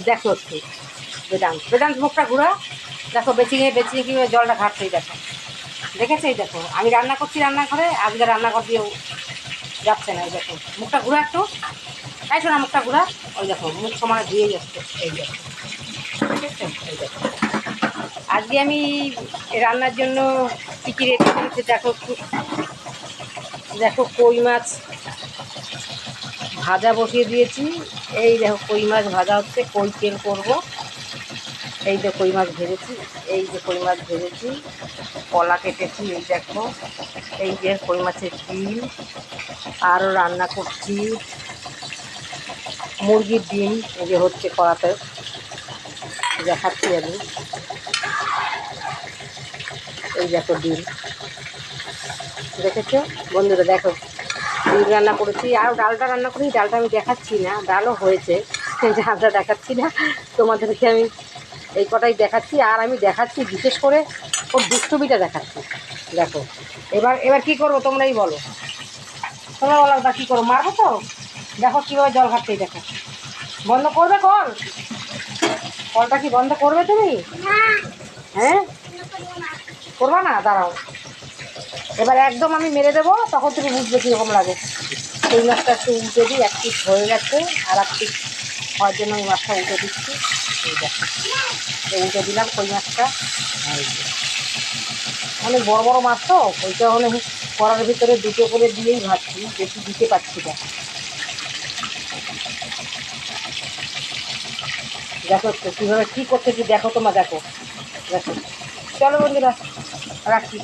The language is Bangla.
দেখো একটু বেদান্ত বেদান্ত মুখটা ঘুরা। দেখো বেচিয়ে বেচিয়ে কীভাবে জলটা ঘাটছেই দেখো, দেখেছে? এই দেখো আমি রান্না করছি রান্নাঘরে, আজকে রান্নাঘর দিয়েও যাচ্ছে না। এই দেখো মুখটা ঘুরা একটু, তাই শোনা মুখটা ঘুরা। ওই দেখো মুখ সমানে ধুয়ে যাচ্ছে। এই দেখো, দেখেছো? এই দেখো আজকে আমি রান্নার জন্য কী কী রেডি করেছি দেখো একটু। দেখো কই মাছ ভাজা বসিয়ে দিয়েছি। এই দেখো কই মাছ ভাজা হচ্ছে, কই তেল করবো। এই যে কই মাছ ভেজেছি, এই যে কই মাছ ভেজেছি, কলা কেটেছি, এই দেখো এই যে কই মাছের ডিম। আরও রান্না করছি মুরগির ডিম, এই যে হচ্ছে কড়াতে, দেখাচ্ছি আমি। এই দেখো ডিম, দেখেছো বন্ধুরা? দেখো ডিম রান্না করেছি, আর ডালটা রান্না করি। ডালটা আমি দেখাচ্ছি না, ডালও হয়েছে, ডালটা দেখাচ্ছি না তোমাদেরকে। আমি এই কটাই দেখাচ্ছি, আর আমি দেখাচ্ছি বিশেষ করে ওর দুষ্টুমিটা দেখাচ্ছি। দেখো এবার এবার কী করবো তোমরাই বলো, তোমরা বলো তা কী করবো, মারবো তো? দেখো কীভাবে জল ঘাটতেই, দেখো। বন্ধ করবে কল? কলটা কি বন্ধ করবে তুমি? হ্যাঁ করবা না, দাঁড়াও। এবার একদম আমি মেরে দেবো, তখন তুমি বুঝবে কীরকম লাগে। কই মাছটা একটু উল্টে দিই, এক পিস হয়ে গেছে, আর এক পিস হওয়ার জন্য ওই মাছটা উল্টে দিচ্ছি। এই দেখো উল্টে দিলাম কই মাছটা। অনেক বড় বড় মাছ তো, ওইটা অনেক কড়ার ভিতরে দুটো করে দিয়েই ভাজছি, বেশি দিতে পারছি না। দেখো তো কীভাবে কী করতেছি, দেখো তোমরা দেখো। দেখো চলো বন্ধুরা রাখছি।